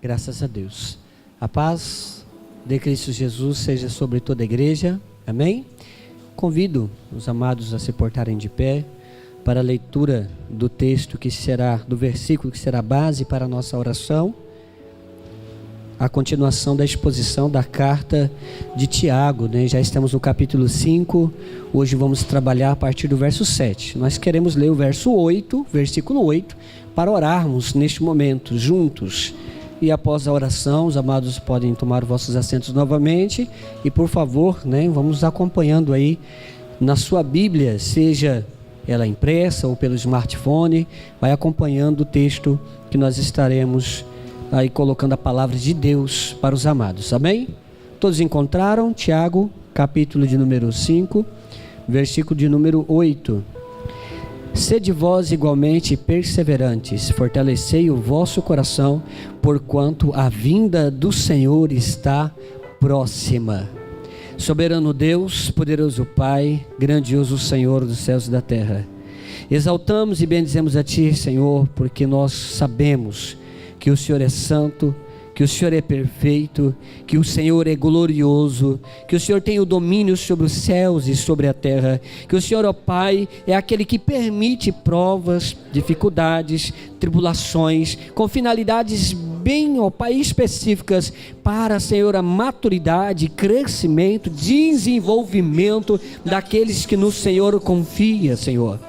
Graças a Deus. A paz de Cristo Jesus seja sobre toda a igreja. Amém? Convido os amados a se portarem de pé para a leitura do texto que será, do versículo que será base para a nossa oração. A continuação da exposição da carta de Tiago, né? Já estamos no capítulo 5, hoje vamos trabalhar a partir do verso 7. Nós queremos ler o verso 8, versículo 8, para orarmos neste momento, juntos. E após a oração, os amados podem tomar vossos assentos novamente. E por favor, né, vamos acompanhando aí na sua Bíblia, seja ela impressa ou pelo smartphone, vai acompanhando o texto que nós estaremos aí colocando a palavra de Deus para os amados, amém? Todos encontraram? Tiago, capítulo de número 5, versículo de número 8. Sede vós igualmente perseverantes, fortalecei o vosso coração, porquanto a vinda do Senhor está próxima. Soberano Deus, poderoso Pai, grandioso Senhor dos céus e da terra, exaltamos e bendizemos a Ti, Senhor, porque nós sabemos que o Senhor é santo, que o Senhor é perfeito, que o Senhor é glorioso, que o Senhor tem o domínio sobre os céus e sobre a terra, que o Senhor, ó Pai, é aquele que permite provas, dificuldades, tribulações, com finalidades bem, ó Pai, específicas para, Senhor, a maturidade, crescimento, desenvolvimento daqueles que no Senhor confia, Senhor.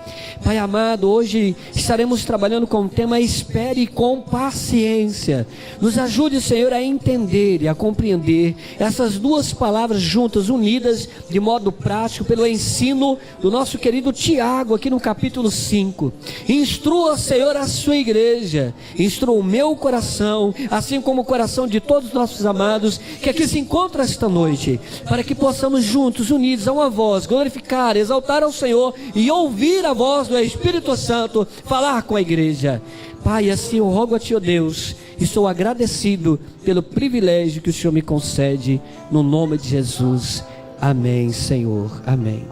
Pai amado, hoje estaremos trabalhando com o tema espere com paciência. Nos ajude, Senhor, a entender e a compreender essas duas palavras juntas, unidas de modo prático pelo ensino do nosso querido Tiago aqui no capítulo 5. Instrua, Senhor, a sua igreja, instrua o meu coração, assim como o coração de todos os nossos amados que aqui se encontram esta noite, para que possamos juntos, unidos a uma voz, glorificar, exaltar ao Senhor e ouvir a voz do Espírito Santo falar com a igreja. Pai, assim eu rogo a Ti, ó Deus, e sou agradecido pelo privilégio que o Senhor me concede, no nome de Jesus. Amém, Senhor, amém.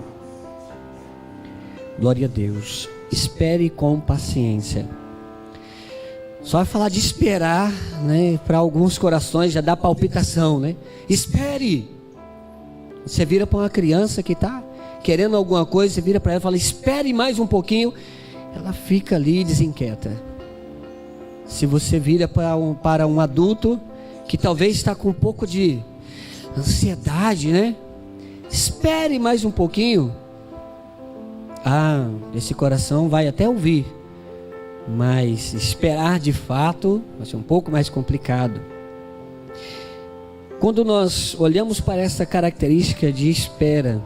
Glória a Deus. Espere com paciência. Só falar de esperar, né, para alguns corações já dá palpitação, né? Espere. Você vira para uma criança que está querendo alguma coisa, você vira para ela e fala, espere mais um pouquinho. Ela fica ali e desinquieta. Se você vira para um adulto que talvez está com um pouco de ansiedade, né? Espere mais um pouquinho. Esse coração vai até ouvir, mas esperar de fato vai ser um pouco mais complicado. Quando nós olhamos para essa característica de espera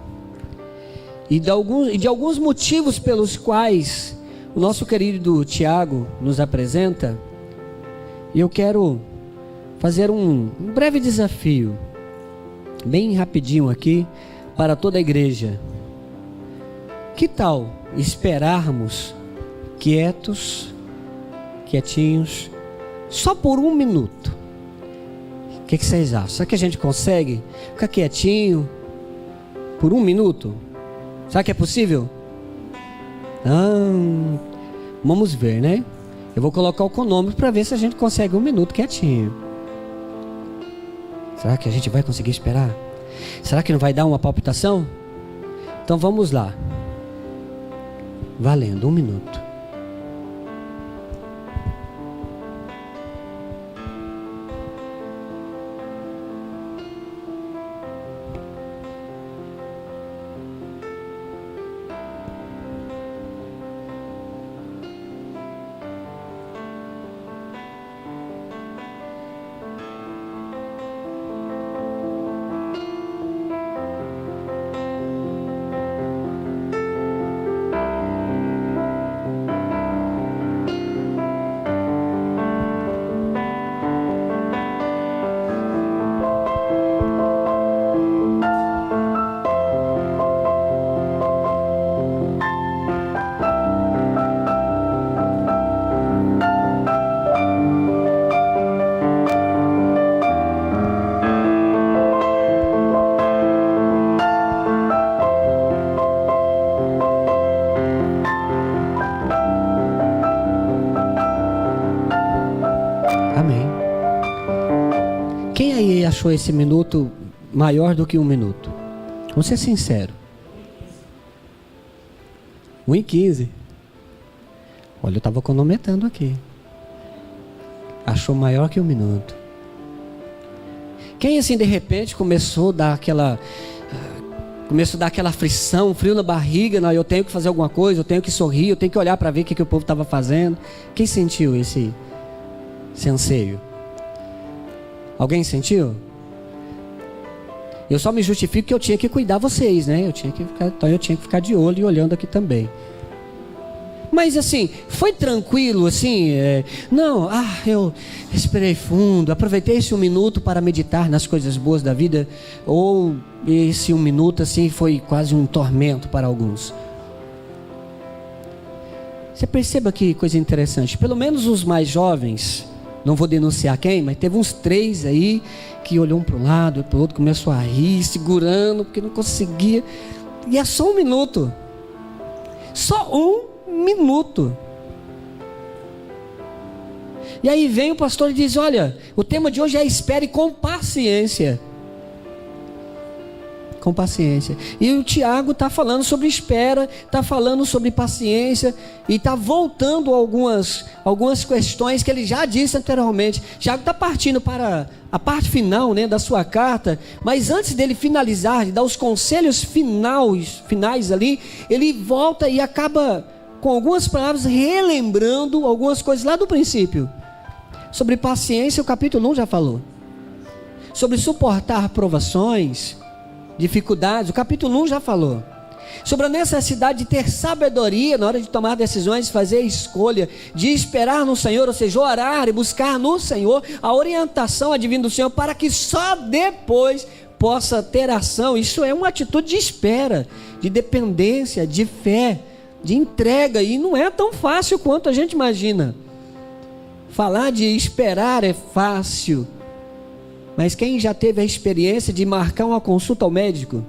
e de alguns motivos pelos quais o nosso querido Tiago nos apresenta, eu quero fazer um breve desafio, bem rapidinho aqui, para toda a igreja. Que tal esperarmos quietinhos, só por um minuto? O que vocês acham? Será que a gente consegue ficar quietinho por um minuto? Será que é possível? Vamos ver, né? Eu vou colocar o cronômetro para ver se a gente consegue um minuto quietinho. Será que a gente vai conseguir esperar? Será que não vai dar uma palpitação? Então vamos lá. Valendo, um minuto. achou esse minuto maior do que 1 minuto? Vamos ser sincero. 1:15. Olha, eu estava cronometrando aqui. Achou maior que 1 minuto. Quem assim de repente começou a dar aquela frição, frio na barriga, não, eu tenho que fazer alguma coisa, eu tenho que sorrir, eu tenho que olhar para ver o que o povo estava fazendo. Quem sentiu esse anseio? Alguém sentiu? Eu só me justifico que eu tinha que cuidar vocês, né? Então eu tinha que ficar de olho e olhando aqui também. Mas assim, foi tranquilo assim? Eu respirei fundo, aproveitei esse 1 minuto para meditar nas coisas boas da vida, ou esse 1 minuto assim foi quase um tormento para alguns? Você perceba que coisa interessante, pelo menos os mais jovens, não vou denunciar quem, mas teve uns 3 aí que olhou um para um lado, para o outro, começou a rir, segurando, porque não conseguia. E é só 1 minuto. Só 1 minuto. E aí vem o pastor e diz: olha, o tema de hoje é espere com paciência. Com paciência. E o Tiago está falando sobre espera, está falando sobre paciência, e está voltando algumas questões que ele já disse anteriormente. Tiago está partindo para a parte final, né, da sua carta, mas antes dele finalizar, de dar os conselhos finais ali, ele volta e acaba com algumas palavras relembrando algumas coisas lá do princípio. Sobre paciência, o capítulo 1 já falou. Sobre suportar provações, dificuldades, o capítulo 1 já falou. Sobre a necessidade de ter sabedoria na hora de tomar decisões, fazer escolha, de esperar no Senhor, ou seja, orar e buscar no Senhor a orientação advinda do Senhor, para que só depois possa ter ação. Isso é uma atitude de espera, de dependência, de fé, de entrega, e não é tão fácil quanto a gente imagina. Falar de esperar é fácil, mas quem já teve a experiência de marcar uma consulta ao médico?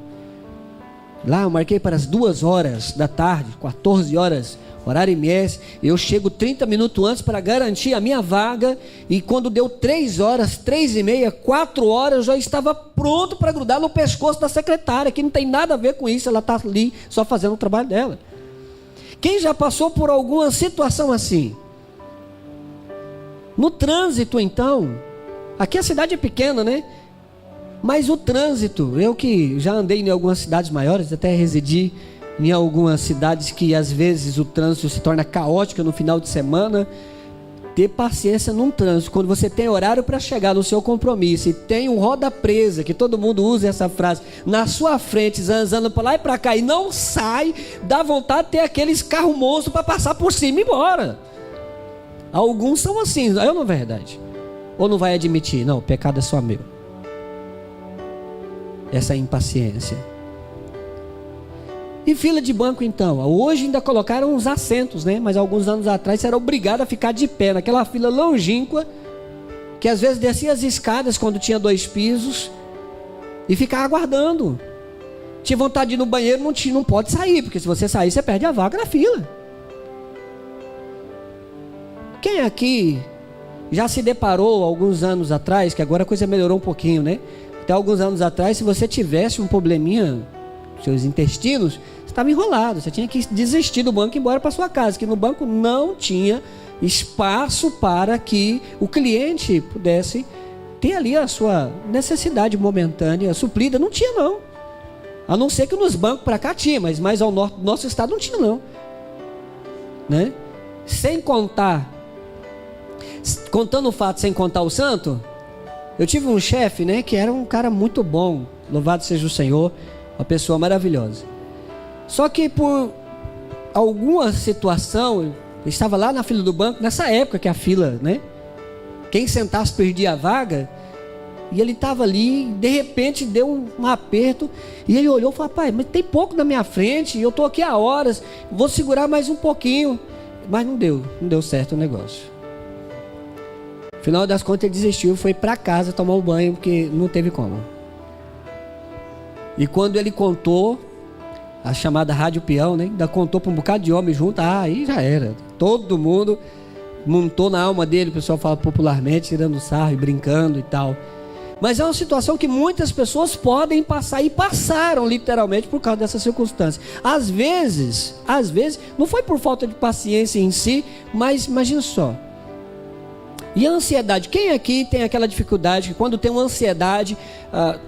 Lá eu marquei para as 2h da tarde, 14 horas, horário MS. Eu chego 30 minutos antes para garantir a minha vaga, e quando deu 3 horas, 3h30, 4 horas, eu já estava pronto para grudar no pescoço da secretária, que não tem nada a ver com isso, ela está ali só fazendo o trabalho dela. Quem já passou por alguma situação assim? No trânsito, então, aqui a cidade é pequena, né? Mas o trânsito, eu que já andei em algumas cidades maiores, até residi em algumas cidades que às vezes o trânsito se torna caótico no final de semana. Ter paciência num trânsito, quando você tem horário para chegar no seu compromisso e tem um roda presa, que todo mundo usa essa frase, na sua frente, zanzando para lá e para cá e não sai, dá vontade de ter aqueles carros monstros para passar por cima e ir embora. Alguns são assim, eu não é verdade? Ou não vai admitir? Não, o pecado é só meu. Essa impaciência. E fila de banco então? Hoje ainda colocaram uns assentos, né? Mas alguns anos atrás você era obrigado a ficar de pé naquela fila longínqua, que às vezes descia as escadas quando tinha 2 pisos e ficava aguardando. Tinha vontade de ir no banheiro, não pode sair, porque se você sair você perde a vaga na fila. Quem aqui já se deparou alguns anos atrás, que agora a coisa melhorou um pouquinho, né? Até alguns anos atrás, se você tivesse um probleminha, seus intestinos, você estava enrolado, você tinha que desistir do banco e ir embora para sua casa, que no banco não tinha espaço para que o cliente pudesse ter ali a sua necessidade momentânea suprida. Não tinha não, a não ser que nos bancos para cá tinha, mas mais ao norte do nosso estado não tinha não, né? Sem contar, contando o fato sem contar o santo, eu tive um chefe, né, que era um cara muito bom, louvado seja o Senhor, uma pessoa maravilhosa. Só que por alguma situação, eu estava lá na fila do banco, nessa época que a fila, né, quem sentasse perdia a vaga, e ele estava ali, de repente deu um aperto, e ele olhou e falou: pai, mas tem pouco na minha frente, eu estou aqui há horas, vou segurar mais um pouquinho. Mas não deu certo o negócio. No final das contas ele desistiu, foi para casa tomar um banho, porque não teve como. E quando ele contou, a chamada rádio peão, né, ainda contou para um bocado de homem junto, aí já era. Todo mundo montou na alma dele, o pessoal fala popularmente, tirando sarro e brincando e tal. Mas é uma situação que muitas pessoas podem passar e passaram literalmente por causa dessa circunstância. Às vezes, não foi por falta de paciência em si, mas imagina só. E a ansiedade, quem aqui tem aquela dificuldade que quando tem uma ansiedade,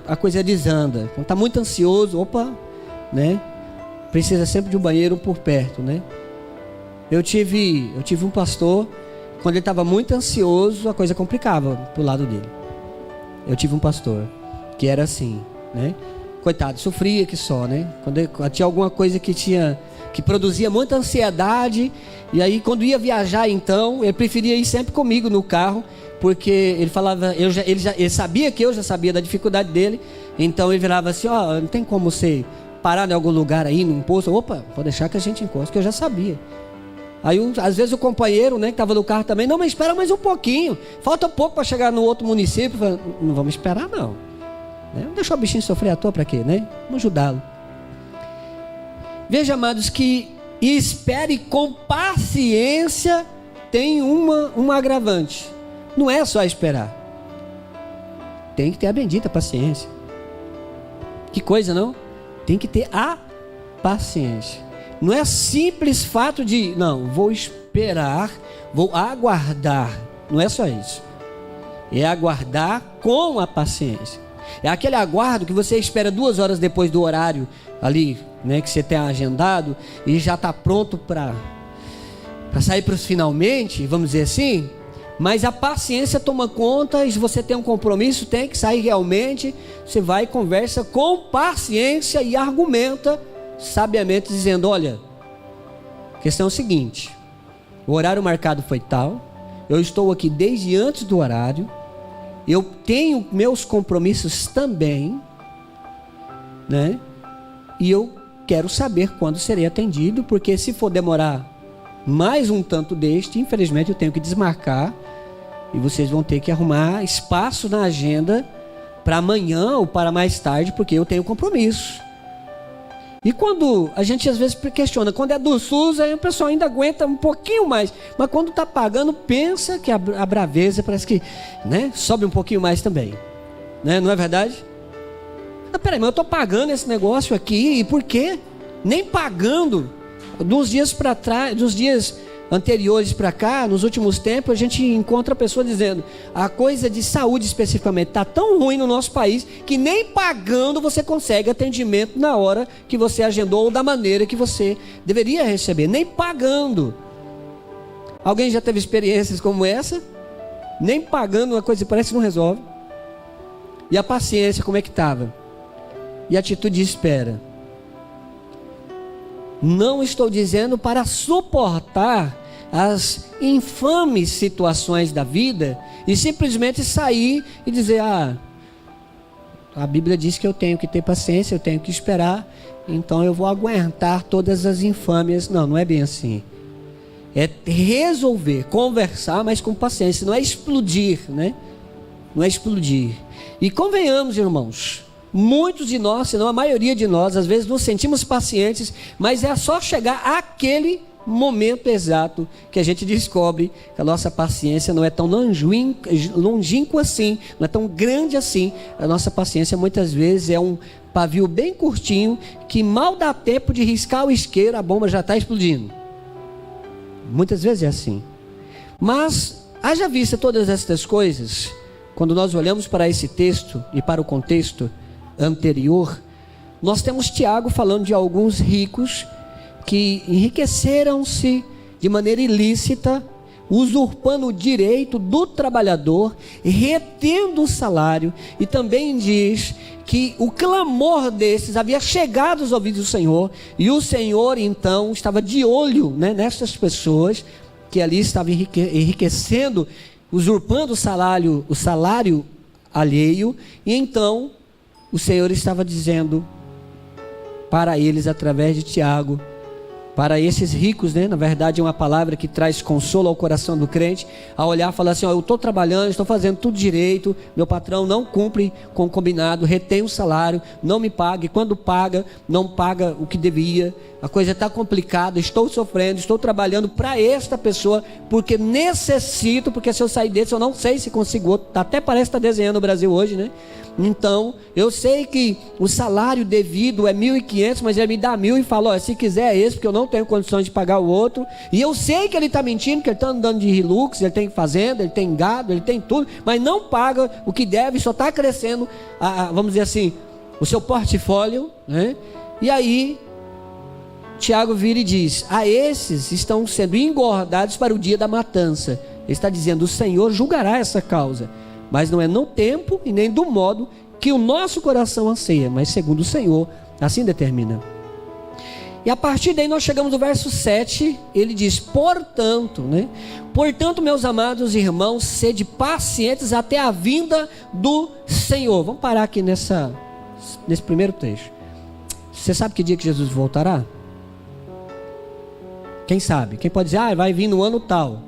a coisa desanda? Quando está muito ansioso, né? Precisa sempre de um banheiro por perto, né? Eu tive um pastor, quando ele estava muito ansioso, a coisa complicava pro lado dele. Eu tive um pastor que era assim, né? Coitado, sofria que só, né? Quando tinha alguma coisa que produzia muita ansiedade, e aí quando ia viajar então, ele preferia ir sempre comigo no carro, porque ele falava, ele sabia que eu já sabia da dificuldade dele, então ele virava assim, não tem como você parar em algum lugar aí, num posto, pode deixar que a gente encosta, que eu já sabia. Aí às vezes o companheiro, né, que estava no carro também, não, mas espera mais um pouquinho, falta pouco para chegar no outro município. Falei, não vamos esperar não, né? Não deixar o bichinho sofrer à toa para quê, né? Vamos ajudá-lo. Veja, amados, que espere com paciência tem uma agravante, não é só esperar, tem que ter a bendita paciência. Que coisa, não? Tem que ter a paciência. Não é simples fato de, não, vou esperar, vou aguardar. Não é só isso. É aguardar com a paciência. É aquele aguardo que você espera 2 horas depois do horário ali, né, que você tem agendado e já está pronto para sair para os finalmente, vamos dizer assim. Mas a paciência toma conta, e se você tem um compromisso, tem que sair realmente. Você vai e conversa com paciência e argumenta sabiamente, dizendo, olha, a questão é o seguinte, o horário marcado foi tal, eu estou aqui desde antes do horário, eu tenho meus compromissos também, né? E eu quero saber quando serei atendido, porque se for demorar mais um tanto deste, infelizmente eu tenho que desmarcar, e vocês vão ter que arrumar espaço na agenda para amanhã ou para mais tarde, porque eu tenho compromisso. E quando a gente às vezes questiona, quando é do SUS, aí o pessoal ainda aguenta um pouquinho mais. Mas quando está pagando, pensa que a braveza parece que, né, sobe um pouquinho mais também. Né? Não é verdade? Peraí, mas eu estou pagando esse negócio aqui, e por quê? Nem pagando. Dos dias anteriores para cá, nos últimos tempos, a gente encontra a pessoa dizendo, a coisa de saúde especificamente está tão ruim no nosso país, que nem pagando você consegue atendimento na hora que você agendou, ou da maneira que você deveria receber, nem pagando. Alguém já teve experiências como essa? Nem pagando, uma coisa parece que não resolve. E a paciência, como é que estava? E a atitude de espera? Não estou dizendo para suportar as infames situações da vida e simplesmente sair e dizer, a Bíblia diz que eu tenho que ter paciência, eu tenho que esperar, então eu vou aguentar todas as infâmias. Não, não é bem assim. É resolver, conversar, mas com paciência, não é explodir, né? Não é explodir. E convenhamos, irmãos, muitos de nós, se não a maioria de nós, às vezes nos sentimos pacientes, mas é só chegar àquele momento exato que a gente descobre que a nossa paciência não é tão longínqua assim, não é tão grande assim. A nossa paciência muitas vezes é um pavio bem curtinho, que mal dá tempo de riscar o isqueiro, a bomba já está explodindo. Muitas vezes é assim. Mas, haja vista todas estas coisas, quando nós olhamos para esse texto e para o contexto anterior, nós temos Tiago falando de alguns ricos que enriqueceram-se de maneira ilícita, usurpando o direito do trabalhador, retendo o salário, e também diz que o clamor desses havia chegado aos ouvidos do Senhor, e o Senhor então estava de olho, né, nessas pessoas que ali estavam enriquecendo, usurpando o salário alheio, e então o Senhor estava dizendo para eles através de Tiago, Para esses ricos, né? Na verdade é uma palavra que traz consolo ao coração do crente, a olhar e falar assim, ó, eu estou trabalhando, estou fazendo tudo direito, meu patrão não cumpre com o combinado, retém o salário, não me paga, e quando paga, não paga o que devia, a coisa está complicada, estou sofrendo, estou trabalhando para esta pessoa, porque necessito, porque se eu sair desse, eu não sei se consigo outro, até parece que está desenhando o Brasil hoje, né? Então, eu sei que o salário devido é 1.500, mas ele me dá 1.000 e fala, ó, se quiser é esse, porque eu não tenho condições de pagar o outro. E eu sei que ele está mentindo, que ele está andando de Hilux, ele tem fazenda, ele tem gado, ele tem tudo, mas não paga o que deve, só está crescendo, vamos dizer assim, o seu portfólio, né? E aí, Tiago vira e diz, a esses estão sendo engordados para o dia da matança. Ele está dizendo, o Senhor julgará essa causa, mas não é no tempo e nem do modo que o nosso coração anseia, mas segundo o Senhor, assim determina. E a partir daí nós chegamos no verso 7, ele diz, portanto, né? Portanto, meus amados irmãos, sede pacientes até a vinda do Senhor. Vamos parar aqui nesse primeiro trecho. Você sabe que dia que Jesus voltará? Quem sabe? Quem pode dizer, vai vir no ano tal?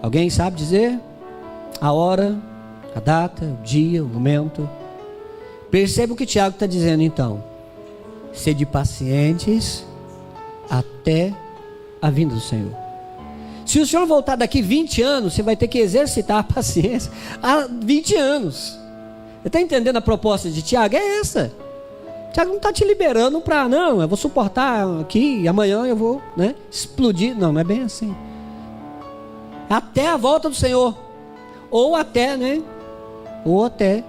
Alguém sabe dizer? A hora, a data, o dia, o momento. Perceba o que Tiago está dizendo então. Sede pacientes até a vinda do Senhor. Se o Senhor voltar daqui 20 anos, você vai ter que exercitar a paciência há 20 anos. Você está entendendo a proposta de Tiago? É essa. Tiago não está te liberando para, não, eu vou suportar aqui e amanhã eu vou, né, explodir. Não, não é bem assim. Até a volta do Senhor. Ou até, né? Ou até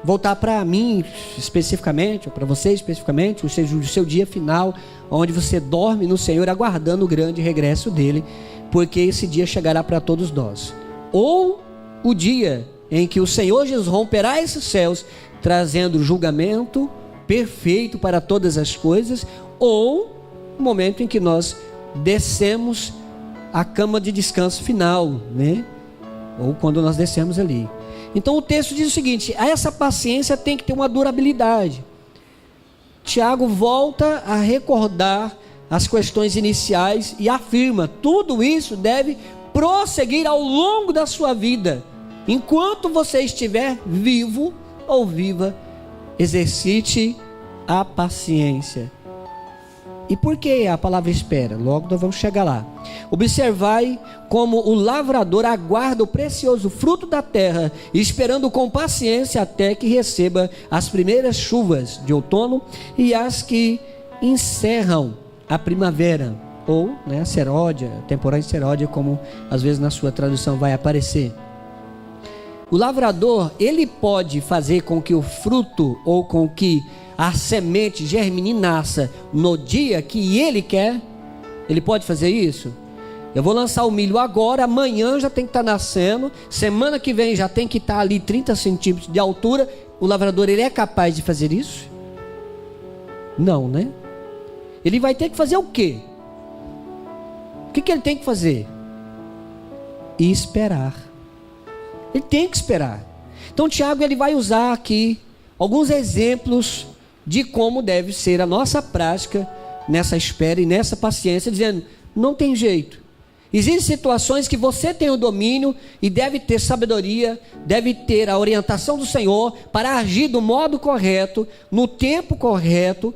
voltar para mim especificamente, ou para você especificamente, ou seja, o seu dia final, onde você dorme no Senhor, aguardando o grande regresso dele, porque esse dia chegará para todos nós. Ou o dia em que o Senhor Jesus romperá esses céus, trazendo julgamento perfeito para todas as coisas, ou o momento em que nós descemos a cama de descanso final, né? Ou quando nós descemos ali. Então o texto diz o seguinte, essa paciência tem que ter uma durabilidade. Tiago volta a recordar as questões iniciais e afirma, tudo isso deve prosseguir ao longo da sua vida. Enquanto você estiver vivo ou viva, exercite a paciência. E por que a palavra espera? Logo nós vamos chegar lá. Observai como o lavrador aguarda o precioso fruto da terra, esperando com paciência até que receba as primeiras chuvas de outono e as que encerram a primavera, ou, né, a seródia, temporada de seródia, como às vezes na sua tradução vai aparecer. O lavrador, ele pode fazer com que o fruto ou com que a semente germine e nasça no dia que ele quer. Ele pode fazer isso? Eu vou lançar o milho agora, amanhã já tem que estar nascendo, semana que vem já tem que estar ali 30 centímetros de altura. O lavrador, ele é capaz de fazer isso? Não, né? Ele vai ter que fazer o quê? O que ele tem que fazer? Esperar. Ele tem que esperar. Então Tiago, ele vai usar aqui alguns exemplos de como deve ser a nossa prática nessa espera e nessa paciência, dizendo, não tem jeito. Existem situações que você tem o domínio e deve ter sabedoria, deve ter a orientação do Senhor para agir do modo correto, no tempo correto,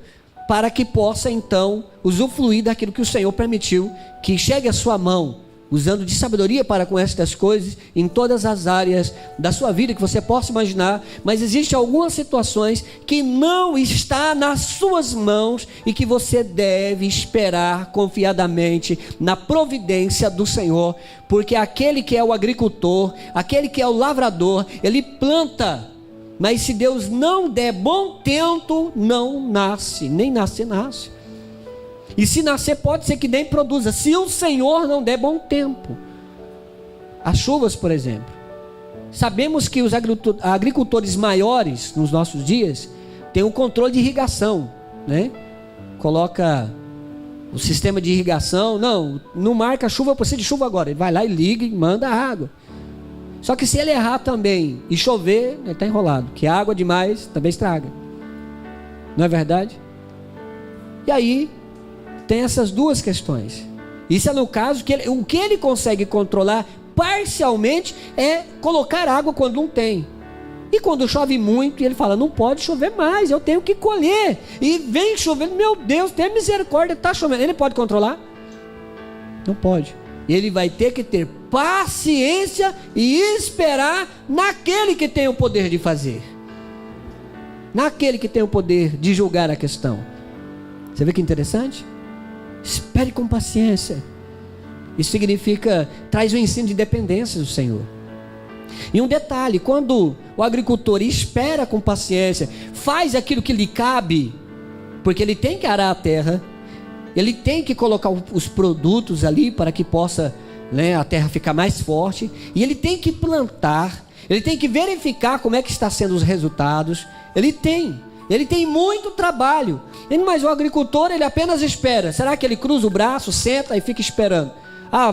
para que possa então usufruir daquilo que o Senhor permitiu que chegue à sua mão, usando de sabedoria para com estas coisas, em todas as áreas da sua vida que você possa imaginar. Mas existem algumas situações que não está nas suas mãos e que você deve esperar confiadamente na providência do Senhor, porque aquele que é o agricultor, aquele que é o lavrador, ele planta, mas se Deus não der bom tempo, não nasce, nem nasce. E se nascer, pode ser que nem produza, se o Senhor não der bom tempo. As chuvas, por exemplo. Sabemos que os agricultores maiores, nos nossos dias, têm um controle de irrigação, né? Coloca o sistema de irrigação, não marca a chuva, precisa de chuva agora. Ele vai lá e liga e manda a água. Só que se ele errar também e chover, ele está enrolado, que água demais também estraga. Não é verdade? E aí, tem essas duas questões. Isso é no caso que o que ele consegue controlar parcialmente é colocar água quando não tem. E quando chove muito, ele fala, não pode chover mais, eu tenho que colher. E vem chovendo, meu Deus, tenha misericórdia, está chovendo. Ele pode controlar? Não pode. Ele vai ter que ter paciência e esperar naquele que tem o poder de fazer. Naquele que tem o poder de julgar a questão. Você vê que interessante? Espere com paciência. Isso significa, traz um ensino de dependência do Senhor. E um detalhe, quando o agricultor espera com paciência, faz aquilo que lhe cabe, porque ele tem que arar a terra, ele tem que colocar os produtos ali para que possa, a terra ficar mais forte, e ele tem que plantar, ele tem que verificar como é que está sendo os resultados, ele tem muito trabalho, mas o agricultor ele apenas espera. Será que ele cruza o braço, senta e fica esperando?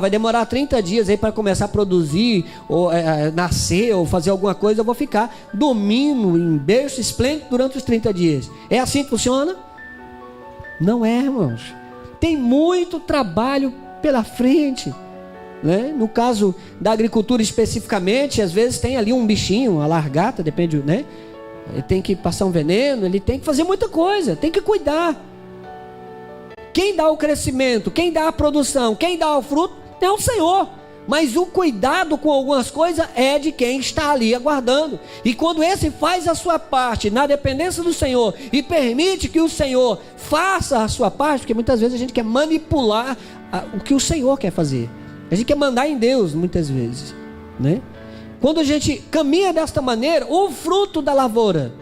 Vai demorar 30 dias aí para começar a produzir, ou nascer, ou fazer alguma coisa, eu vou ficar dormindo em berço esplêndido durante os 30 dias. É assim que funciona? Não é, irmãos. Tem muito trabalho pela frente, né? No caso da agricultura especificamente, às vezes tem ali um bichinho, uma largata, depende, né? Ele tem que passar um veneno, ele tem que fazer muita coisa, tem que cuidar. Quem dá o crescimento, quem dá a produção, quem dá o fruto é o Senhor. Mas o cuidado com algumas coisas é de quem está ali aguardando. E quando esse faz a sua parte na dependência do Senhor e permite que o Senhor faça a sua parte, porque muitas vezes a gente quer manipular o que o Senhor quer fazer. A gente quer mandar em Deus muitas vezes, né? Quando a gente caminha desta maneira, o fruto da lavoura,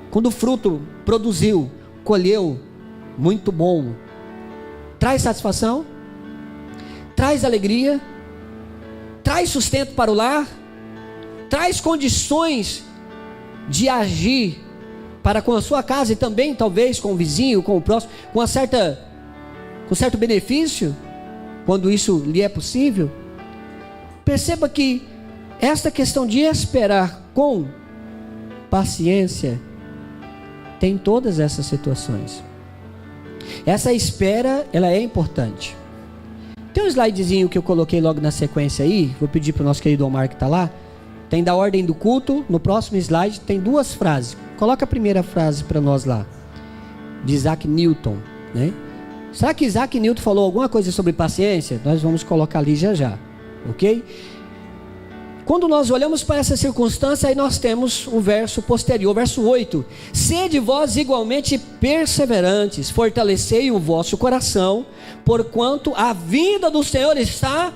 quando o fruto produziu, colheu, muito bom, traz satisfação, traz alegria, traz sustento para o lar, traz condições de agir para com a sua casa e também talvez com o vizinho, com o próximo, com certo benefício, quando isso lhe é possível. Perceba que esta questão de esperar com paciência tem todas essas situações. Essa espera, ela é importante. Tem um slidezinho que eu coloquei logo na sequência aí, vou pedir para o nosso querido Omar que está lá, tem da ordem do culto, no próximo slide tem duas frases. Coloca a primeira frase para nós lá, de Isaac Newton, né? Será que Isaac Newton falou alguma coisa sobre paciência? Nós vamos colocar ali já, ok? Quando nós olhamos para essa circunstância, aí nós temos o verso posterior, o verso 8. Sede vós igualmente perseverantes, fortalecei o vosso coração, porquanto a vinda do Senhor está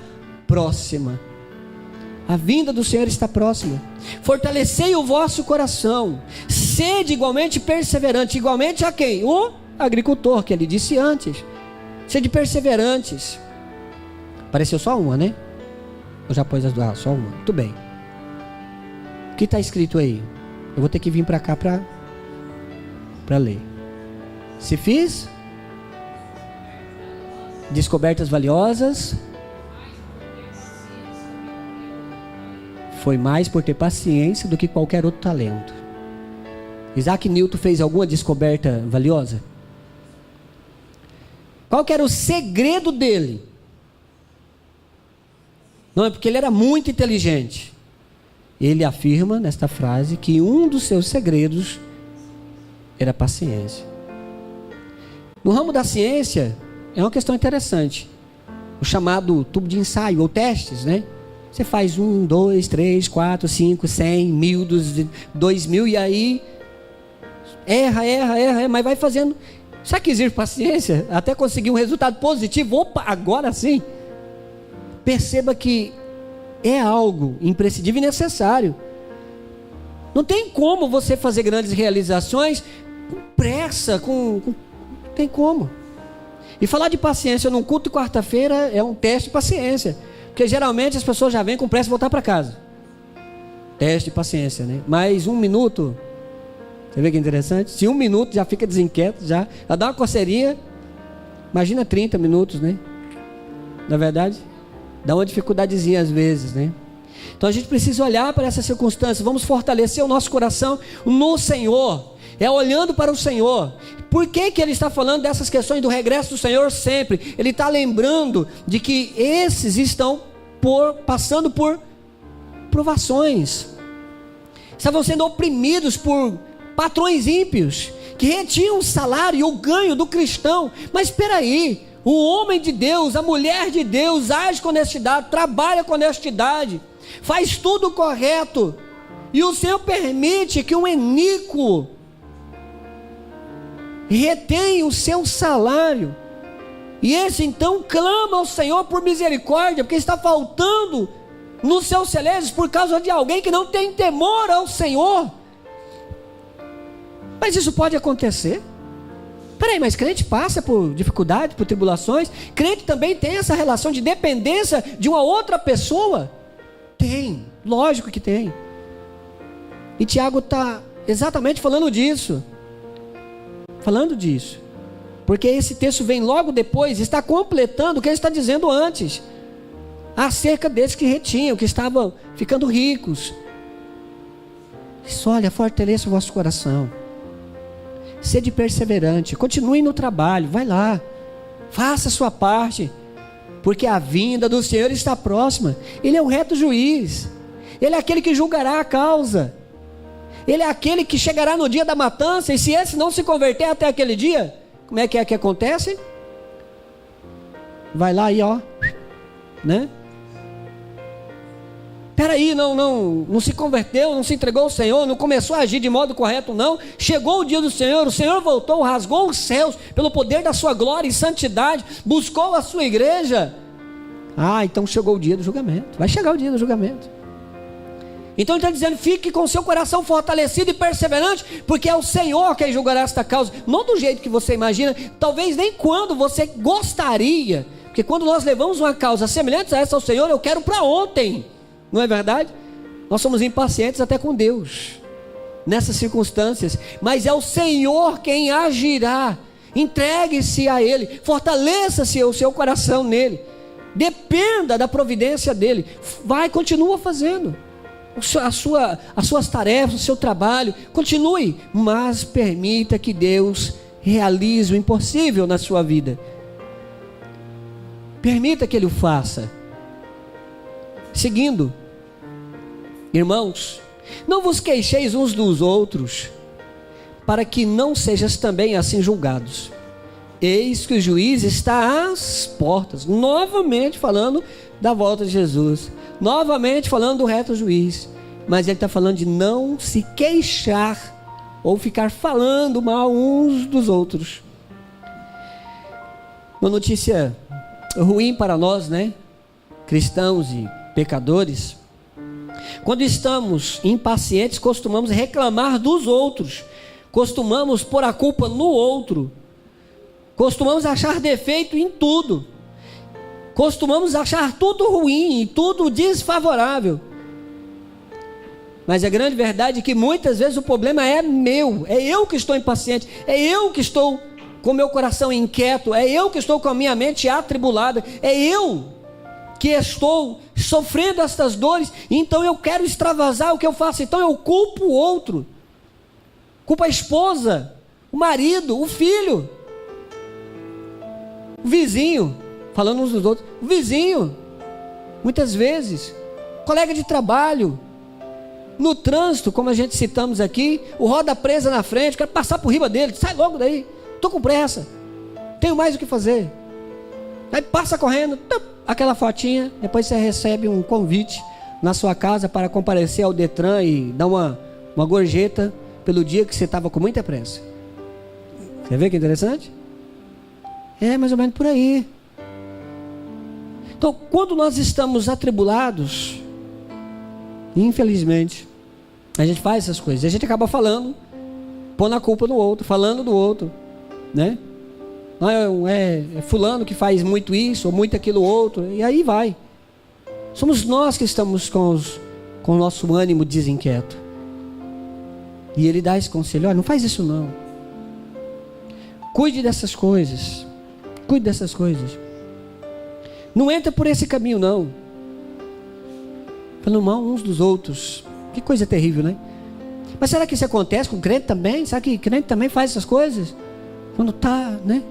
próxima. A vinda do Senhor está próxima. Fortalecei o vosso coração, sede igualmente perseverante, igualmente a quem? O agricultor, que ele disse antes. Sede perseverantes. Apareceu só uma, né? Ou já pôs as duas? Só uma. Muito bem. O que está escrito aí? Eu vou ter que vir para cá para ler. Se fiz descobertas valiosas, foi mais por ter paciência do que qualquer outro talento. Isaac Newton fez alguma descoberta valiosa? Qual que era o segredo dele? Não, é porque ele era muito inteligente. Ele afirma nesta frase que um dos seus segredos era a paciência. No ramo da ciência, é uma questão interessante. O chamado tubo de ensaio, ou testes, né? Você faz 1, 2, 3, 4, 5, 100, 1000, 2000, e aí erra, mas vai fazendo. Será que existe paciência? Até conseguir um resultado positivo, opa, agora sim. Perceba que é algo imprescindível e necessário. Não tem como você fazer grandes realizações com pressa, não tem como. E falar de paciência num culto de quarta-feira é um teste de paciência, porque geralmente as pessoas já vêm com pressa voltar para casa. Teste de paciência, né? Mais 1 minuto, você vê que interessante? Se 1 minuto já fica desinquieto, já dá uma coceirinha, imagina 30 minutos, né? Na verdade, dá uma dificuldadezinha às vezes, né? Então a gente precisa olhar para essas circunstâncias. Vamos fortalecer o nosso coração no Senhor. É olhando para o Senhor. Por que ele está falando dessas questões do regresso do Senhor sempre? Ele está lembrando de que esses estão passando por provações. Estavam sendo oprimidos por patrões ímpios, que retinham o salário e o ganho do cristão. Mas espera aí, o homem de Deus, a mulher de Deus, age com honestidade, trabalha com honestidade, faz tudo correto, e o Senhor permite que um iníquo retém o seu salário, e esse então clama ao Senhor por misericórdia, porque está faltando nos seus celeiros por causa de alguém que não tem temor ao Senhor. Mas isso pode acontecer? Peraí, mas crente passa por dificuldade, por tribulações? Crente também tem essa relação de dependência de uma outra pessoa? Tem, lógico que tem. E Tiago está exatamente falando disso. Porque esse texto vem logo depois, está completando o que ele está dizendo antes, acerca desses que retinham, que estavam ficando ricos. Isso, olha, fortaleça o vosso coração, sede perseverante, continue no trabalho, vai lá, faça a sua parte, porque a vinda do Senhor está próxima. Ele é o reto juiz, Ele é aquele que julgará a causa, Ele é aquele que chegará no dia da matança, e se esse não se converter até aquele dia, como é que acontece? Vai lá e ó, né? Peraí, não se converteu, não se entregou ao Senhor, não começou a agir de modo correto, não. Chegou o dia do Senhor, o Senhor voltou, rasgou os céus pelo poder da sua glória e santidade, buscou a sua igreja. Então chegou o dia do julgamento, vai chegar o dia do julgamento. Então ele está dizendo, fique com o seu coração fortalecido e perseverante, porque é o Senhor quem julgará esta causa, não do jeito que você imagina, talvez nem quando você gostaria, porque quando nós levamos uma causa semelhante a essa ao Senhor, eu quero para ontem. Não é verdade? Nós somos impacientes até com Deus nessas circunstâncias, mas é o Senhor quem agirá. Entregue-se a Ele, fortaleça-se o seu coração nele, dependa da providência dele. Continua fazendo as suas tarefas, o seu trabalho, continue, mas permita que Deus realize o impossível na sua vida. Permita que Ele o faça. Seguindo, irmãos, não vos queixeis uns dos outros, para que não sejais também assim julgados. Eis que o juiz está às portas. Novamente falando da volta de Jesus, novamente falando do reto juiz, mas ele está falando de não se queixar, ou ficar falando mal uns dos outros. Uma notícia ruim para nós, né? Cristãos e pecadores. Quando estamos impacientes, costumamos reclamar dos outros, costumamos pôr a culpa no outro, costumamos achar defeito em tudo, costumamos achar tudo ruim, tudo desfavorável. Mas a grande verdade é que muitas vezes o problema é meu, é eu que estou impaciente, é eu que estou com meu coração inquieto, é eu que estou com a minha mente atribulada, é eu que estou sofrendo estas dores, então eu quero extravasar o que eu faço, então eu culpo o outro, culpo a esposa, o marido, o filho, o vizinho, falando uns dos outros, o vizinho, muitas vezes, colega de trabalho, no trânsito, como a gente citamos aqui, o roda presa na frente, quero passar por riba dele, sai logo daí, estou com pressa, tenho mais o que fazer, aí passa correndo, aquela fotinha, depois você recebe um convite na sua casa para comparecer ao Detran e dar uma gorjeta pelo dia que você estava com muita pressa. Você vê que interessante? É mais ou menos por aí. Então, quando nós estamos atribulados, infelizmente, a gente faz essas coisas, a gente acaba falando, pondo a culpa no outro, falando do outro, né? Não é fulano que faz muito isso ou muito aquilo outro, e aí vai. Somos nós que estamos com o nosso ânimo desinquieto, e ele dá esse conselho: olha, não faz isso não, cuide dessas coisas, não entra por esse caminho não. pelo mal uns dos outros. Que coisa terrível, né? Mas será que isso acontece com crente também? Será que crente também faz essas coisas? Quando tá, né?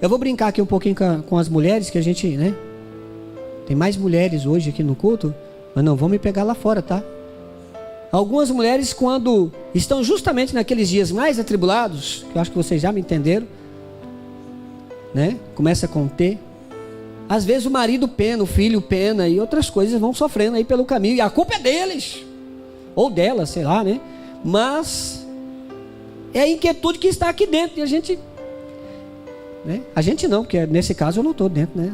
Eu vou brincar aqui um pouquinho com as mulheres, que a gente, né? Tem mais mulheres hoje aqui no culto, mas não vão me pegar lá fora, tá? Algumas mulheres, quando estão justamente naqueles dias mais atribulados, que eu acho que vocês já me entenderam, né? Começa a conter. Às vezes o marido pena, o filho pena e outras coisas vão sofrendo aí pelo caminho. E a culpa é deles. Ou delas, sei lá, né? Mas é a inquietude que está aqui dentro. E a gente... né? A gente não, porque nesse caso eu não estou dentro, né?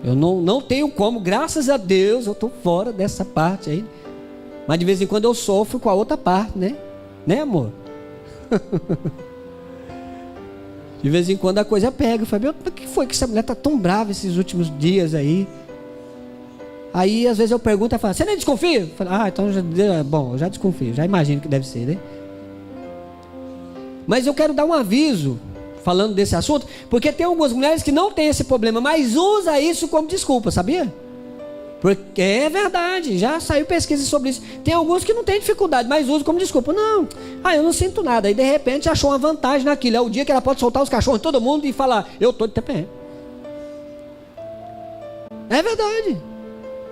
Eu não tenho como, graças a Deus, eu estou fora dessa parte aí. Mas de vez em quando eu sofro com a outra parte, né? Né, amor? De vez em quando a coisa pega. Eu falo, por que foi que essa mulher está tão brava esses últimos dias aí? Aí às vezes eu pergunto e falo, você nem desconfia? Eu falo, então bom, eu já desconfio, já imagino que deve ser, né? Mas eu quero dar um aviso, falando desse assunto, porque tem algumas mulheres que não têm esse problema, mas usa isso como desculpa, sabia? Porque é verdade, já saiu pesquisa sobre isso. Tem alguns que não têm dificuldade, mas usam como desculpa. Não, eu não sinto nada. Aí de repente achou uma vantagem naquilo. É o dia que ela pode soltar os cachorros em todo mundo e falar, eu estou de TPM. É verdade.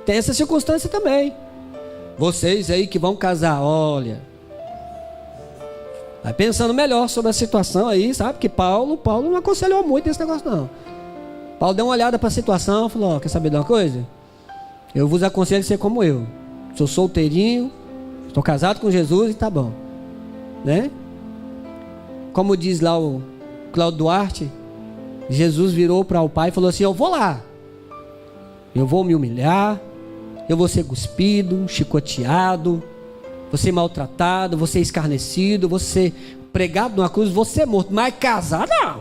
Tem essa circunstância também. Vocês aí que vão casar, olha, vai pensando melhor sobre a situação aí, sabe? Que Paulo não aconselhou muito esse negócio não. Paulo deu uma olhada para a situação e falou, quer saber de uma coisa? Eu vos aconselho a ser como eu. Sou solteirinho, estou casado com Jesus e tá bom, né? Como diz lá o Cláudio Duarte, Jesus virou para o pai e falou assim, eu vou lá, eu vou me humilhar, eu vou ser cuspido, chicoteado, vou ser maltratado, vou ser escarnecido, vou ser pregado numa cruz, vou ser morto, mas casar não.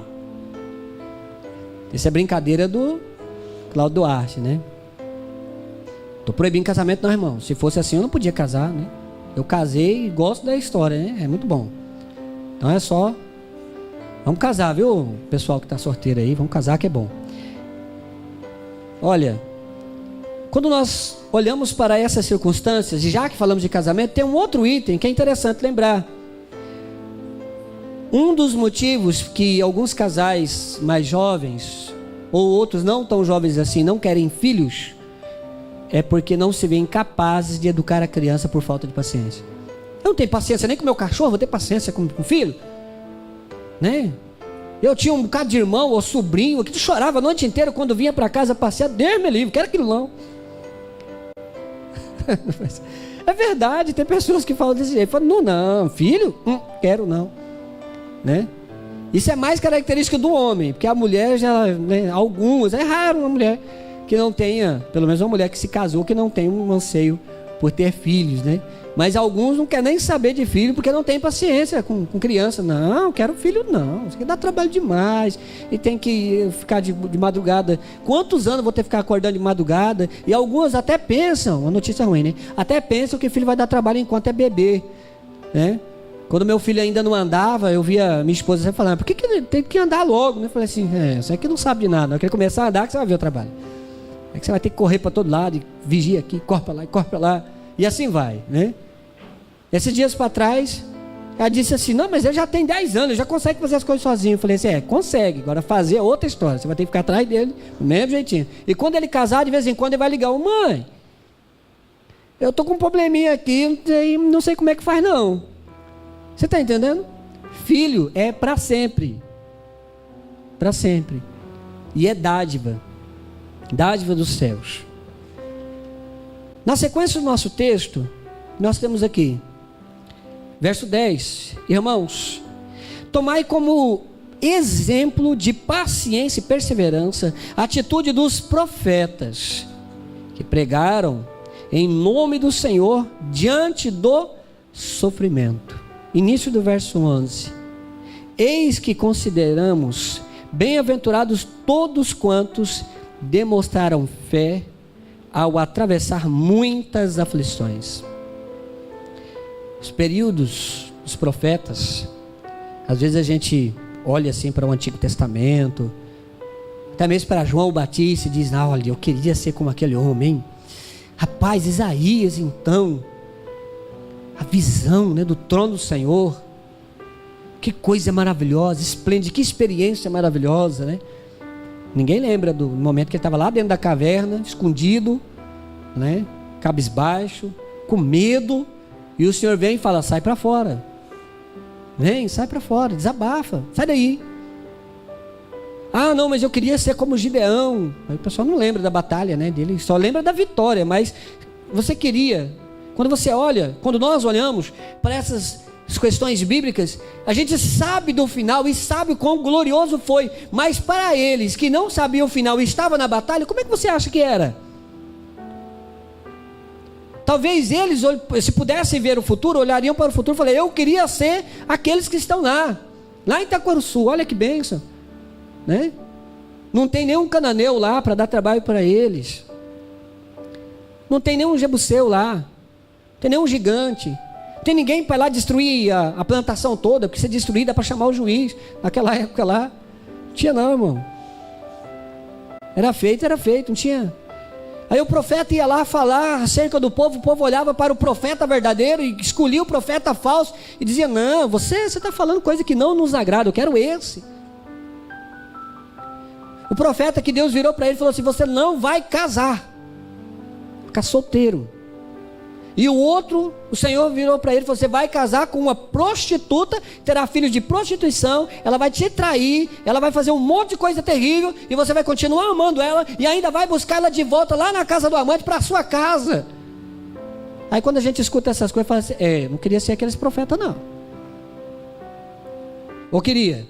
Essa é brincadeira do Cláudio Duarte, né? Tô proibindo casamento não, irmão. Se fosse assim eu não podia casar, né? Eu casei e gosto da história, né? É muito bom. Então é só, vamos casar, viu? Pessoal que tá sorteiro aí, vamos casar que é bom. Olha, quando nós olhamos para essas circunstâncias, e já que falamos de casamento, tem um outro item que é interessante lembrar. Um dos motivos que alguns casais mais jovens, ou outros não tão jovens assim, não querem filhos, é porque não se veem capazes de educar a criança por falta de paciência. Eu não tenho paciência nem com meu cachorro, vou ter paciência com o filho, né? Eu tinha um bocado de irmão ou sobrinho que chorava a noite inteira quando vinha para casa passear. Deus me livre, quero aquilo não. É verdade, tem pessoas que falam desse jeito. Falam, não, filho, quero não, né? Isso é mais característica do homem, porque a mulher já, né, algumas, é raro uma mulher que não tenha, pelo menos uma mulher que se casou, que não tem um anseio por ter filhos, né? Mas alguns não querem nem saber de filho, porque não tem paciência com criança. Não, quero filho não, isso aqui dá trabalho demais, e tem que ficar de madrugada. Quantos anos vou ter que ficar acordando de madrugada? E algumas até pensam, uma notícia ruim, né? Até pensam que o filho vai dar trabalho enquanto é bebê, né? Quando meu filho ainda não andava, eu via minha esposa sempre falando, por que ele tem que andar logo? Eu falei assim, você aqui não sabe de nada, eu quero começar a andar que você vai ver o trabalho. É que você vai ter que correr para todo lado, e vigia aqui, corre para lá e corre para lá. E assim vai, né? Esses dias para trás, ela disse assim, não, mas ele já tem 10 anos, já consegue fazer as coisas sozinho. Eu falei assim, consegue, agora fazer é outra história. Você vai ter que ficar atrás dele, do mesmo jeitinho. E quando ele casar, de vez em quando ele vai ligar, mãe, eu tô com um probleminha aqui, não sei como é que faz não. Você está entendendo? Filho é para sempre. Para sempre. E é dádiva. Dádiva dos céus. Na sequência do nosso texto, nós temos aqui, verso 10. Irmãos, tomai como exemplo de paciência e perseverança a atitude dos profetas, que pregaram em nome do Senhor diante do sofrimento. Início do verso 11. Eis que consideramos bem-aventurados todos quantos demonstraram fé ao atravessar muitas aflições. Os períodos dos profetas, às vezes a gente olha assim para o Antigo Testamento, até mesmo para João Batista, e diz, olha, eu queria ser como aquele homem, Rapaz, Isaías então, a visão, né, do trono do Senhor, que coisa maravilhosa, esplêndida, que experiência maravilhosa, né? Ninguém lembra do momento que ele estava lá dentro da caverna, escondido, né, cabisbaixo, com medo, e o Senhor vem e fala: sai para fora, vem, sai para fora, desabafa, sai daí. Ah, não, mas eu queria ser como Gideão. Aí o pessoal não lembra da batalha, né, dele, só lembra da vitória. Mas você queria, quando você olha, quando nós olhamos para essas questões bíblicas, a gente sabe do final e sabe quão glorioso foi. Mas para eles que não sabiam o final e estavam na batalha, como é que você acha que era? Talvez eles, se pudessem ver o futuro, olhariam para o futuro e falariam: eu queria ser aqueles que estão lá em Itaquaruçu, olha que bênção, né? Não tem nenhum cananeu lá para dar trabalho para eles, não tem nenhum jebuseu lá, não tem nenhum gigante, não tem ninguém para ir lá destruir a plantação toda, porque ser destruída para chamar o juiz. Naquela época lá, não tinha não, irmão. Era feito, não tinha. Aí o profeta ia lá falar acerca do povo, o povo olhava para o profeta verdadeiro e escolhia o profeta falso e dizia: não, você está falando coisa que não nos agrada, eu quero esse. O profeta que Deus virou para ele e falou assim: você não vai casar, ficar solteiro. E o outro, o Senhor virou para ele e falou: você vai casar com uma prostituta, terá filhos de prostituição, ela vai te trair, ela vai fazer um monte de coisa terrível, e você vai continuar amando ela, e ainda vai buscar ela de volta lá na casa do amante, para a sua casa. Aí quando a gente escuta essas coisas, fala assim: não queria ser aqueles profetas não. Ou queria?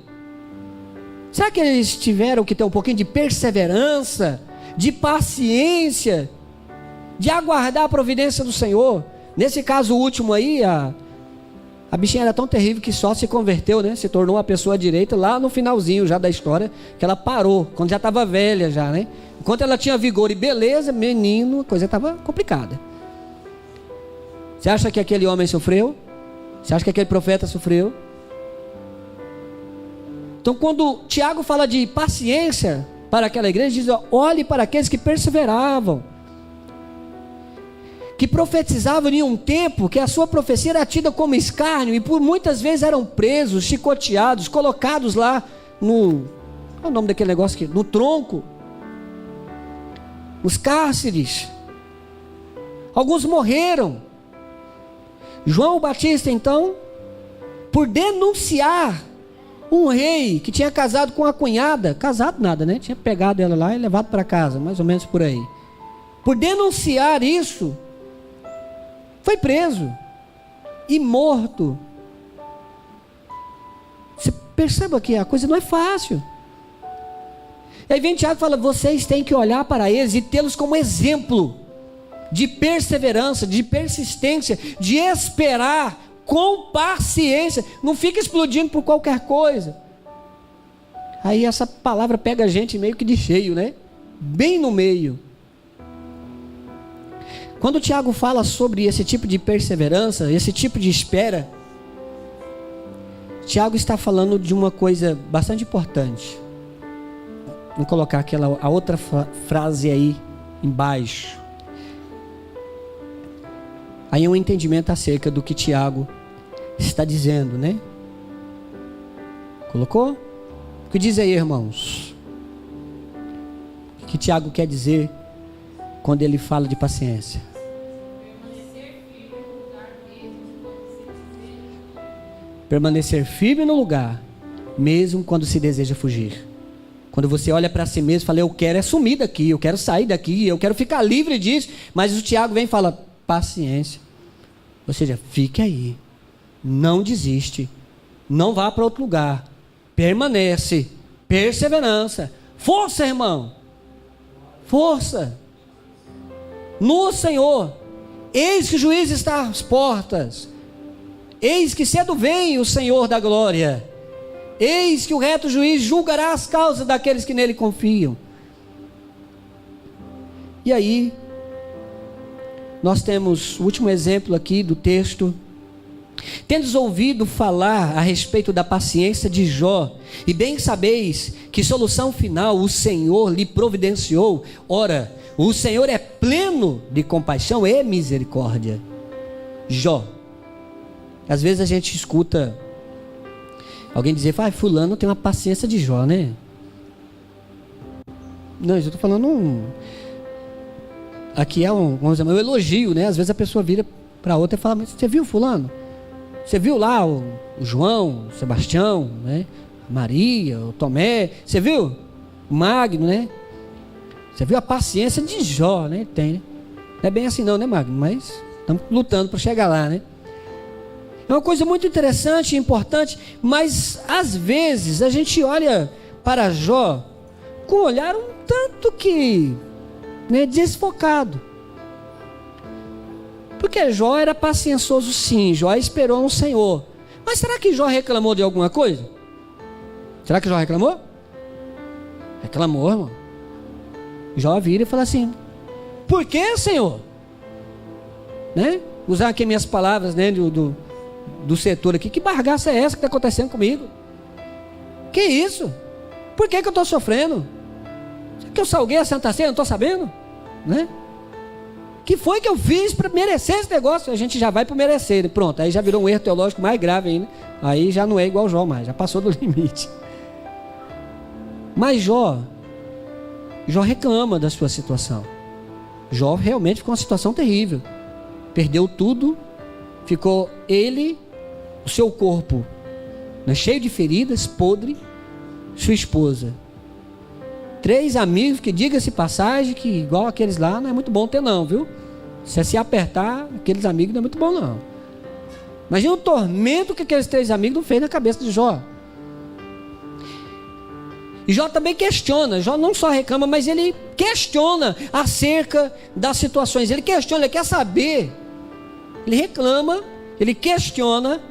Será que eles tiveram que ter um pouquinho de perseverança, de paciência, de aguardar a providência do Senhor? Nesse caso último aí, a bichinha era tão terrível que só se converteu, né? Se tornou uma pessoa direita lá no finalzinho já da história, que ela parou, quando já estava velha já, né? Enquanto ela tinha vigor e beleza, menino, a coisa estava complicada. Você acha que aquele homem sofreu? Você acha que aquele profeta sofreu? Então quando Tiago fala de paciência para aquela igreja, diz: olhe para aqueles que perseveravam, que profetizavam em um tempo que a sua profecia era tida como escárnio, e por muitas vezes eram presos, chicoteados, colocados lá no... qual é o nome daquele negócio aqui? No tronco, nos cárceres. Alguns morreram. João Batista então, por denunciar um rei que tinha casado com a cunhada, casado nada, né? Tinha pegado ela lá e levado para casa, mais ou menos por aí. Por denunciar isso, foi preso e morto. Você perceba que a coisa não é fácil. E aí vem Tiago e fala: vocês têm que olhar para eles e tê-los como exemplo de perseverança, de persistência, de esperar com paciência. Não fica explodindo por qualquer coisa. Aí essa palavra pega a gente meio que de cheio, né? Bem no meio. Quando o Tiago fala sobre esse tipo de perseverança, esse tipo de espera, Tiago está falando de uma coisa bastante importante. Vou colocar a outra frase aí embaixo. Aí é um entendimento acerca do que Tiago está dizendo, né? Colocou? O que diz aí, irmãos? O que Tiago quer dizer quando ele fala de paciência? Permanecer firme no lugar, mesmo quando se deseja fugir. Quando você olha para si mesmo e fala: eu quero é sumir daqui, eu quero sair daqui, eu quero ficar livre disso. Mas o Tiago vem e fala: paciência. Ou seja, fique aí, não desiste, não vá para outro lugar, permanece, perseverança, força, irmão, força no Senhor. Eis que o juiz está às portas, eis que cedo vem o Senhor da glória, eis que o reto juiz julgará as causas daqueles que nele confiam. E aí nós temos o último exemplo aqui do texto. Tendes ouvido falar a respeito da paciência de Jó, e bem sabeis que solução final o Senhor lhe providenciou. Ora, O Senhor é pleno de compaixão e misericórdia. Jó. Às vezes a gente escuta alguém dizer, fulano tem uma paciência de Jó, né? Não, eu estou falando aqui é um elogio, né? Às vezes a pessoa vira para outra e fala, mas você viu fulano? Você viu lá o João, o Sebastião, né? A Maria, o Tomé, você viu? O Magno, né? Você viu a paciência de Jó, né? Tem, né? Não é bem assim não, né, Magno? Mas estamos lutando para chegar lá, né? É uma coisa muito interessante e importante, mas às vezes a gente olha para Jó com um olhar um tanto que, né, desfocado. Porque Jó era paciencioso sim, Jó esperou um Senhor. Mas será que Jó reclamou de alguma coisa? Será que Jó reclamou? Reclamou, irmão. Jó vira e fala assim, por que, Senhor? Né? Usar aqui minhas palavras, né, do setor aqui, que bagaça é essa que está acontecendo comigo? Que isso? Por que eu estou sofrendo? Será que eu salguei a Santa Ceia? Não estou sabendo? Né? Que foi que eu fiz para merecer esse negócio? A gente já vai para merecer, pronto, aí já virou um erro teológico mais grave ainda. Aí já não é igual Jó mais, já passou do limite. Mas Jó reclama da sua situação. Jó realmente ficou uma situação terrível. Perdeu tudo, ficou ele, o seu corpo, né, cheio de feridas, podre, sua esposa. 3 amigos que, diga-se passagem, que igual aqueles lá, não é muito bom ter não, viu? Se apertar, aqueles amigos não é muito bom não. Imagina o tormento que aqueles 3 amigos não fez na cabeça de Jó. E Jó também questiona, Jó não só reclama, mas ele questiona acerca das situações, ele questiona, ele quer saber, ele reclama, ele questiona,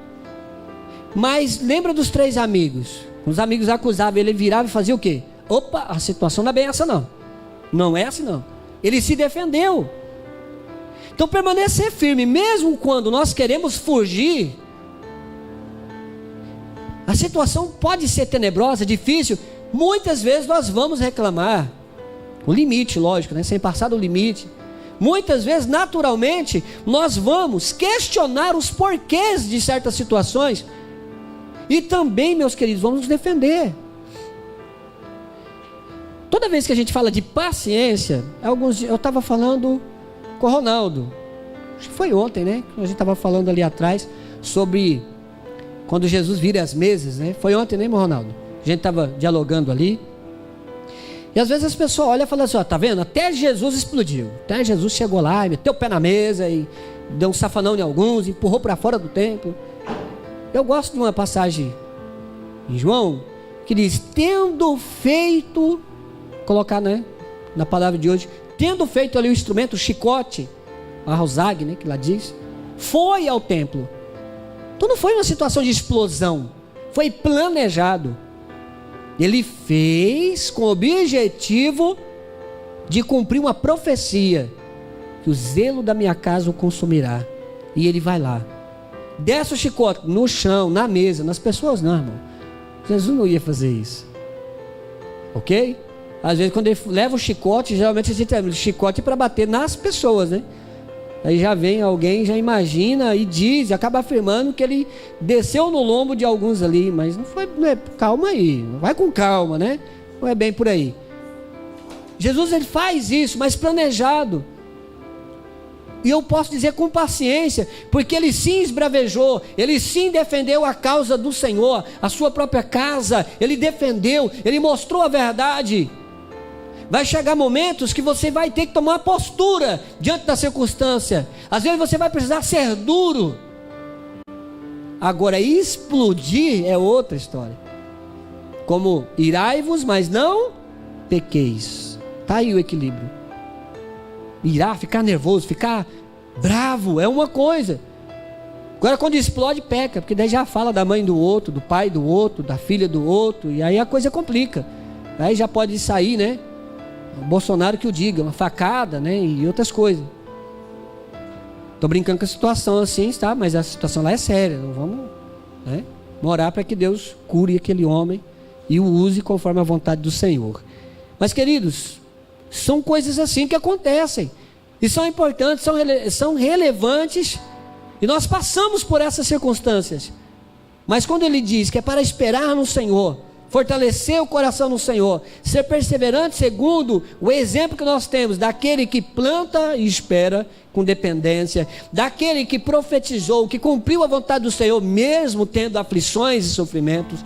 mas lembra dos 3 amigos, os amigos acusavam, ele virava e fazia o quê? Opa, a situação não é bem essa não, não é assim não, ele se defendeu. Então permanecer firme, mesmo quando nós queremos fugir, a situação pode ser tenebrosa, difícil, muitas vezes nós vamos reclamar, o limite, lógico, né? Sem passar do limite. Muitas vezes, naturalmente, nós vamos questionar os porquês de certas situações. E também, meus queridos, vamos nos defender. Toda vez que a gente fala de paciência, eu estava falando com o Ronaldo, acho que foi ontem, né? A gente estava falando ali atrás sobre quando Jesus vira as mesas, né? Foi ontem, né, meu Ronaldo? A gente estava dialogando ali. E às vezes as pessoas olham e falam assim, ó, tá vendo? Até Jesus explodiu. Até Jesus chegou lá e meteu o pé na mesa e deu um safanão em alguns, empurrou para fora do templo. Eu gosto de uma passagem em João que diz, tendo feito, colocar, né, na palavra de hoje, tendo feito ali o instrumento, o chicote, a roságue, né, que lá diz, foi ao templo. Então não foi uma situação de explosão, foi planejado. Ele fez com o objetivo de cumprir uma profecia, que o zelo da minha casa o consumirá. E ele vai lá, desce o chicote no chão, na mesa, nas pessoas não, irmão. Jesus não ia fazer isso, ok? Às vezes quando ele leva o chicote, geralmente a gente leva o chicote para bater nas pessoas, né? Aí já vem alguém, já imagina e diz, acaba afirmando que ele desceu no lombo de alguns ali, mas não foi, né? Calma aí, vai com calma, né? Não é bem por aí. Jesus, ele faz isso, mas planejado. E eu posso dizer com paciência, porque ele sim esbravejou, ele sim defendeu a causa do Senhor, a sua própria casa, ele defendeu, ele mostrou a verdade. Vai chegar momentos que você vai ter que tomar uma postura diante da circunstância. Às vezes você vai precisar ser duro. Agora, explodir é outra história. Como irai-vos, mas não pequeis. Está aí o equilíbrio. Irar, ficar nervoso, ficar bravo é uma coisa. Agora quando explode, peca, porque daí já fala da mãe do outro, do pai do outro, da filha do outro, e aí a coisa complica. Aí já pode sair, né? O Bolsonaro que o diga, uma facada, né? E outras coisas. Estou brincando com a situação assim, tá? Mas a situação lá é séria. Não vamos, né, orar para que Deus cure aquele homem e o use conforme a vontade do Senhor. Mas, queridos, São coisas assim que acontecem. E são importantes, são relevantes. E nós passamos por essas circunstâncias. Mas quando ele diz que é para esperar no Senhor, fortalecer o coração no Senhor, ser perseverante segundo o exemplo que nós temos daquele que planta e espera com dependência, daquele que profetizou, que cumpriu a vontade do Senhor, mesmo tendo aflições e sofrimentos,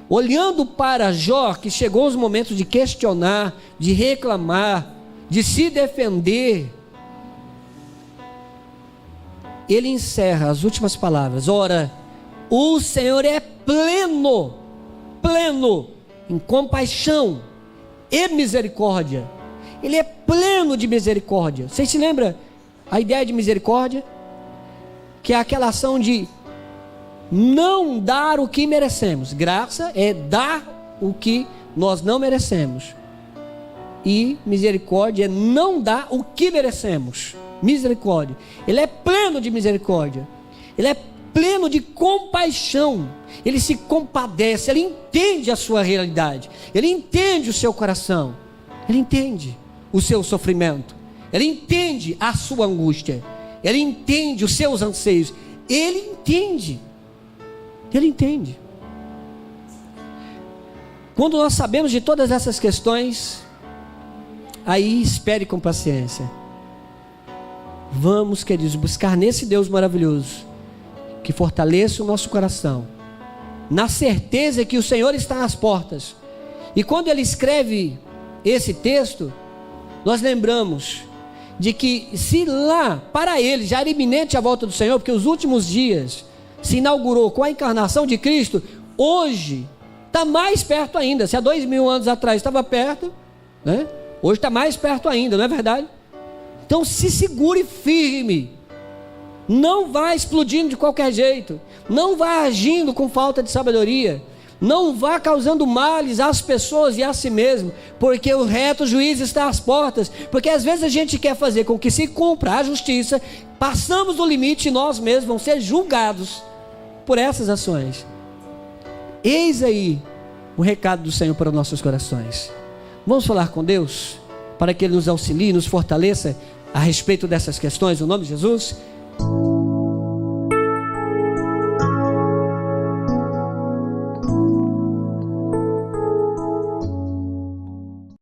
olhando para Jó, que chegou os momentos de questionar, de reclamar, de se defender, ele encerra as últimas palavras: ora, o Senhor é pleno em compaixão e misericórdia. Ele é pleno de misericórdia. Vocês se lembram a ideia de misericórdia? Que é aquela ação de não dar o que merecemos. Graça é dar o que nós não merecemos. E misericórdia é não dar o que merecemos. Misericórdia. Ele é pleno de misericórdia. Ele é pleno de compaixão. Ele se compadece, ele entende a sua realidade, ele entende o seu coração, ele entende o seu sofrimento, ele entende a sua angústia, ele entende os seus anseios, ele entende. Quando nós sabemos de todas essas questões, aí espere com paciência. Vamos, queridos, buscar nesse Deus maravilhoso, que fortaleça o nosso coração, na certeza que o Senhor está às portas. E quando ele escreve esse texto, nós lembramos de que se lá, para ele, já era iminente a volta do Senhor, porque os últimos dias se inaugurou com a encarnação de Cristo, hoje está mais perto ainda. Se há 2000 anos atrás estava perto, né? Hoje está mais perto ainda, não é verdade? Então se segure firme, não vá explodindo de qualquer jeito, não vá agindo com falta de sabedoria, não vá causando males às pessoas e a si mesmo, porque o reto juiz está às portas. Porque às vezes a gente quer fazer com que se cumpra a justiça, passamos do limite e nós mesmos vamos ser julgados por essas ações. Eis aí o recado do Senhor para os nossos corações. Vamos falar com Deus para que Ele nos auxilie, nos fortaleça a respeito dessas questões, no nome de Jesus.